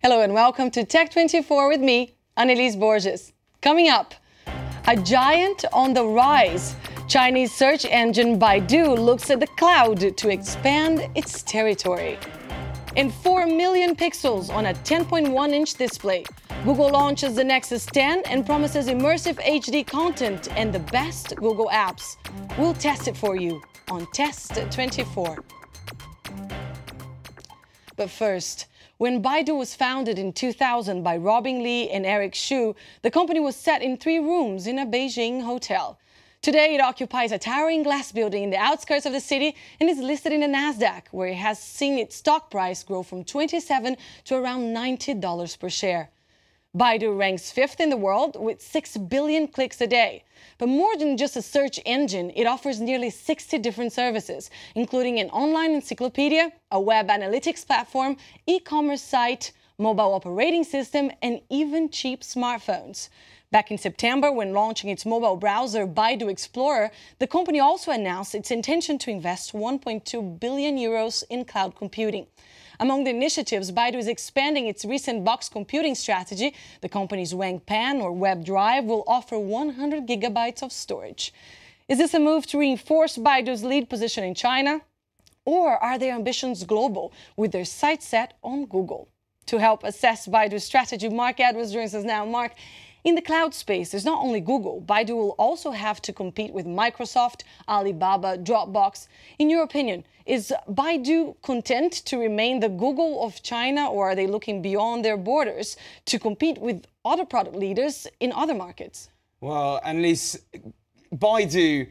Hello and welcome to Tech24 with me, Annelise Borges. Coming up, a giant on the rise. Chinese search engine Baidu looks at the cloud to expand its territory. In 4 million pixels on a 10.1-inch display, Google launches the Nexus 10 and promises immersive HD content and the best Google apps. We'll test it for you on Test24. But first, when Baidu was founded in 2000 by Robin Li and Eric Xu, the company was set in 3 rooms in a Beijing hotel. Today, it occupies a towering glass building in the outskirts of the city and is listed in the Nasdaq, where it has seen its stock price grow from $27 to around $90 per share. Baidu ranks 5th in the world with 6 billion clicks a day. But more than just a search engine, it offers nearly 60 different services, including an online encyclopedia, a web analytics platform, e-commerce site, mobile operating system, and even cheap smartphones. Back in September, when launching its mobile browser, Baidu Explorer, the company also announced its intention to invest 1.2 billion euros in cloud computing. Among the initiatives, Baidu is expanding its recent box computing strategy. The company's Wangpan or Web Drive will offer 100 gigabytes of storage. Is this a move to reinforce Baidu's lead position in China? Or are their ambitions global, with their sights set on Google? To help assess Baidu's strategy, Mark Edwards joins us now. Mark, in the cloud space, there's not only Google. Baidu will also have to compete with Microsoft, Alibaba, Dropbox. In your opinion, is Baidu content to remain the Google of China, or are they looking beyond their borders to compete with other product leaders in other markets? Well, Annelise, Baidu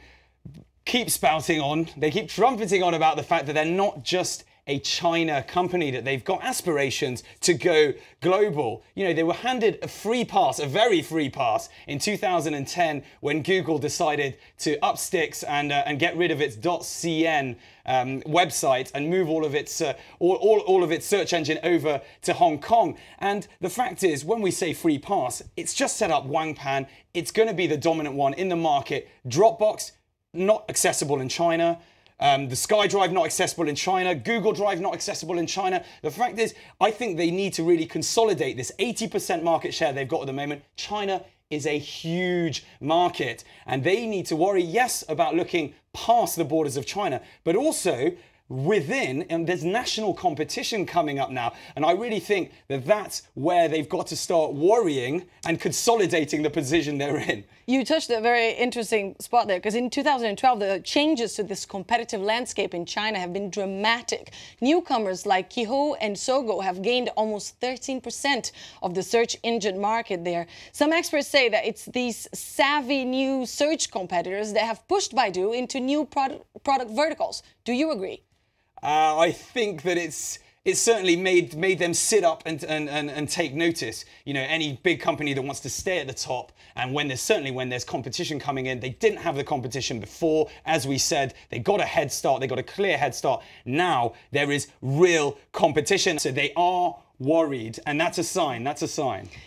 keep spouting on, they keep trumpeting on about the fact that they're not just a China company, that they've got aspirations to go global. You know, they were handed a free pass, a very free pass, in 2010 when Google decided to up sticks and get rid of its .cn website and move all of its all of its search engine over to Hong Kong. And the fact is, when we say free pass, it's just set up Wangpan. It's going to be the dominant one in the market. Dropbox, not accessible in China. The SkyDrive not accessible in China, Google Drive not accessible in China. The fact is, I think they need to really consolidate this 80% market share they've got at the moment. China is a huge market, and they need to worry, yes, about looking past the borders of China, but also within, and there's national competition coming up now. And I really think that that's where they've got to start worrying and consolidating the position they're in. You touched a very interesting spot there, because in 2012, the changes to this competitive landscape in China have been dramatic. Newcomers like Qihoo and Sogo have gained almost 13% of the search engine market there. Some experts say that it's these savvy new search competitors that have pushed Baidu into new product verticals. Do you agree? I think that it's certainly made them sit up and take notice. You know, any big company that wants to stay at the top, and when there's competition coming in, they didn't have the competition before. As we said, they got a head start, they got a clear head start. Now there is real competition, so they are worried, and that's a sign.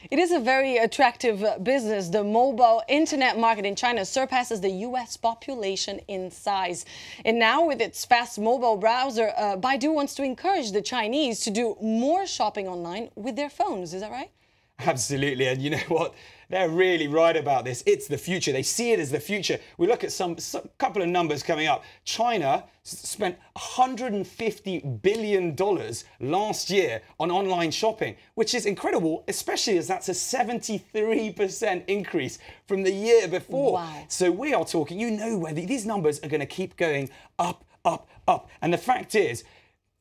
It is a very attractive business. The mobile internet market in China surpasses the US population in size. And now with its fast mobile browser, Baidu wants to encourage the Chinese to do more shopping online with their phones. Is that right? Absolutely, and you know what? They're really right about this. It's the future. They see it as the future. We look at some couple of numbers coming up. China spent $150 billion last year on online shopping, which is incredible, especially as that's a 73% increase from the year before. Wow. So we are talking, you know, where these numbers are going to keep going up, up, up. And the fact is,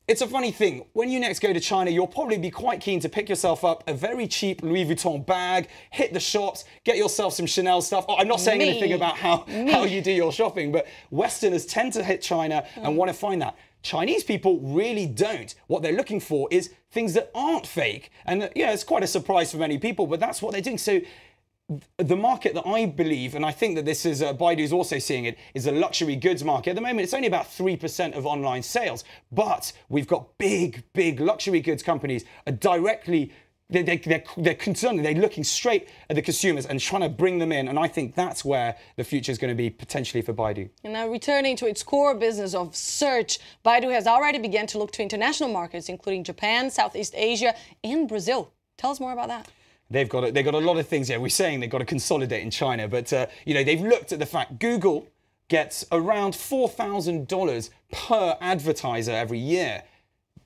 it's a funny thing. When you next go to China, you'll probably be quite keen to pick yourself up a very cheap Louis Vuitton bag, hit the shops, get yourself some Chanel stuff. Oh, I'm not saying anything about how you do your shopping, but Westerners tend to hit China and want to find that. Chinese people really don't. What they're looking for is things that aren't fake. And yeah, it's quite a surprise for many people, but that's what they're doing. So the market that I believe, and I think that this is, Baidu's also seeing it, is a luxury goods market. At the moment, it's only about 3% of online sales, but we've got big luxury goods companies are directly, they're concerned, they're looking straight at the consumers and trying to bring them in. And I think that's where the future is going to be potentially for Baidu. And now returning to its core business of search, Baidu has already begun to look to international markets, including Japan, Southeast Asia, and Brazil. Tell us more about that. They've got a lot of things. Yeah, we're saying they've got to consolidate in China, but you know, they've looked at the fact Google gets around $4,000 per advertiser every year.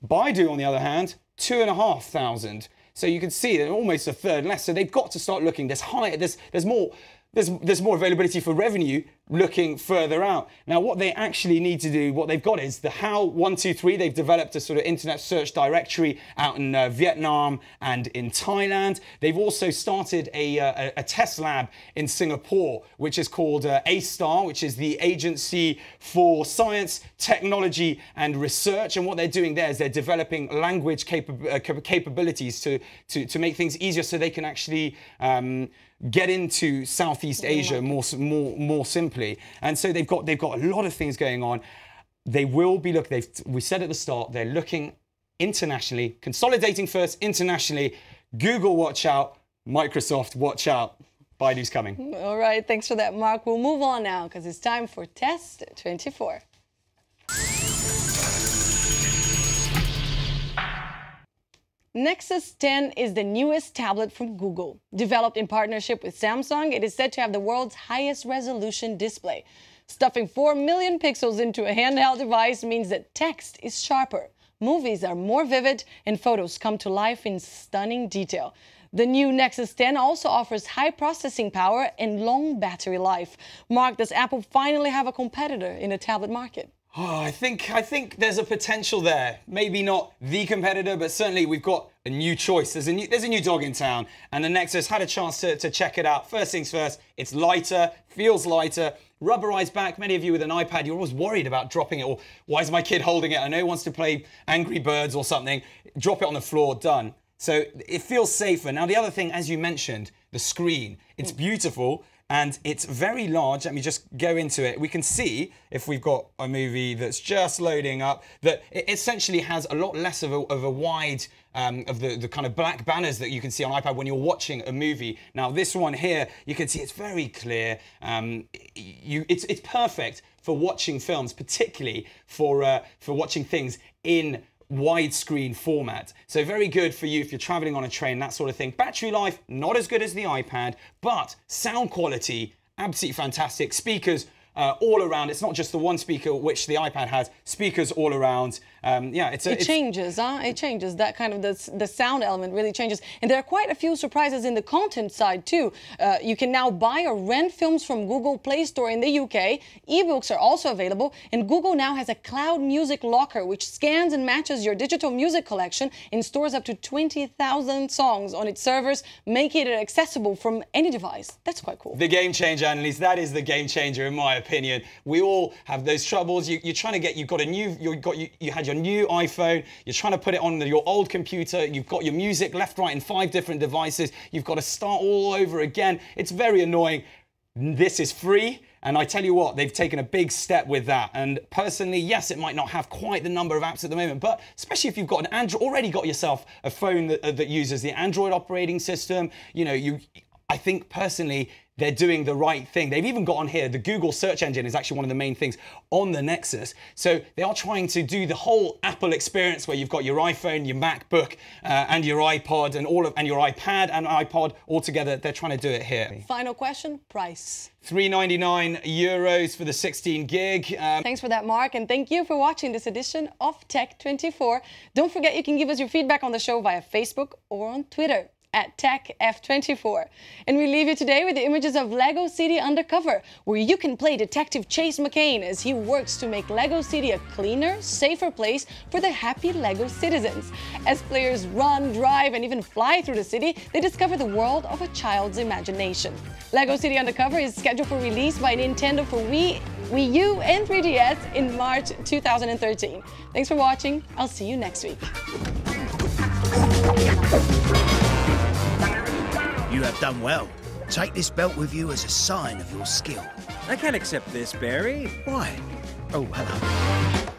Baidu, on the other hand, $2,500. So you can see they're almost a third less. So they've got to start looking. There's more availability for revenue looking further out. Now, what they actually need to do, what they've got is the How 123. They've developed a sort of internet search directory out in Vietnam and in Thailand. They've also started a test lab in Singapore, which is called A-STAR, which is the Agency for Science, Technology and Research. And what they're doing there is they're developing language capabilities to make things easier so they can actually get into Southeast Asia more simply. And so they've got a lot of things going on. They will be looking, we said at the start, they're looking internationally, consolidating first internationally. Google, watch out. Microsoft, watch out. Baidu's coming. All right, thanks for that, Mark. We'll move on now because it's time for Test 24. Nexus 10 is the newest tablet from Google. Developed in partnership with Samsung, it is said to have the world's highest resolution display. Stuffing 4 million pixels into a handheld device means that text is sharper, movies are more vivid, and photos come to life in stunning detail. The new Nexus 10 also offers high processing power and long battery life. Mark, does Apple finally have a competitor in the tablet market? Oh, I think there's a potential there. Maybe not the competitor, but certainly we've got a new choice. There's a new dog in town, and the Nexus had a chance to check it out. First things first, it's lighter, feels lighter, rubberized back. Many of you with an iPad, you're always worried about dropping it, or why is my kid holding it? I know he wants to play Angry Birds or something. Drop it on the floor, done. So it feels safer. Now, the other thing, as you mentioned, the screen. It's beautiful. And it's very large. Let me just go into it. We can see, if we've got a movie that's just loading up, that it essentially has a lot less of a wide, of the kind of black banners that you can see on iPad when you're watching a movie. Now, this one here, you can see it's very clear. It's perfect for watching films, particularly for watching things in widescreen format. So very good for you if you're traveling on a train, that sort of thing. Battery life, not as good as the iPad, but sound quality, absolutely fantastic. Speakers all around. It's not just the one speaker, which the iPad has. Speakers all around. Yeah, it changes, huh? It changes. That kind of the sound element really changes. And there are quite a few surprises in the content side too. You can now buy or rent films from Google Play Store in the UK. Ebooks are also available, and Google now has a cloud music locker which scans and matches your digital music collection and stores up to 20,000 songs on its servers, making it accessible from any device. That's quite cool. The game changer, Annalise. That is the game changer in my opinion. We all have those troubles. You're trying to get. You had your new iPhone. You're trying to put it on your old computer. You've got your music left, right, in 5 different devices. You've got to start all over again. It's very annoying. This is free. And I tell you what, they've taken a big step with that. And personally, yes, it might not have quite the number of apps at the moment, but especially if you've got an Android, already got yourself a phone that uses the Android operating system, you know, I think personally, they're doing the right thing. They've even got on here, the Google search engine is actually one of the main things on the Nexus. So they are trying to do the whole Apple experience where you've got your iPhone, your MacBook, and your iPod, and your iPad and iPod all together. They're trying to do it here. Final question, price. €399 for the 16 gig. Thanks for that, Mark, and thank you for watching this edition of Tech 24. Don't forget you can give us your feedback on the show via Facebook or on Twitter at TechF24. And we leave you today with the images of Lego City Undercover, where you can play Detective Chase McCain as he works to make Lego City a cleaner, safer place for the happy Lego citizens. As players run, drive, and even fly through the city, they discover the world of a child's imagination. Lego City Undercover is scheduled for release by Nintendo for Wii U, and 3DS in March 2013. Thanks for watching. I'll see you next week. You have done well. Take this belt with you as a sign of your skill. I can't accept this, Barry. Why? Oh, hello.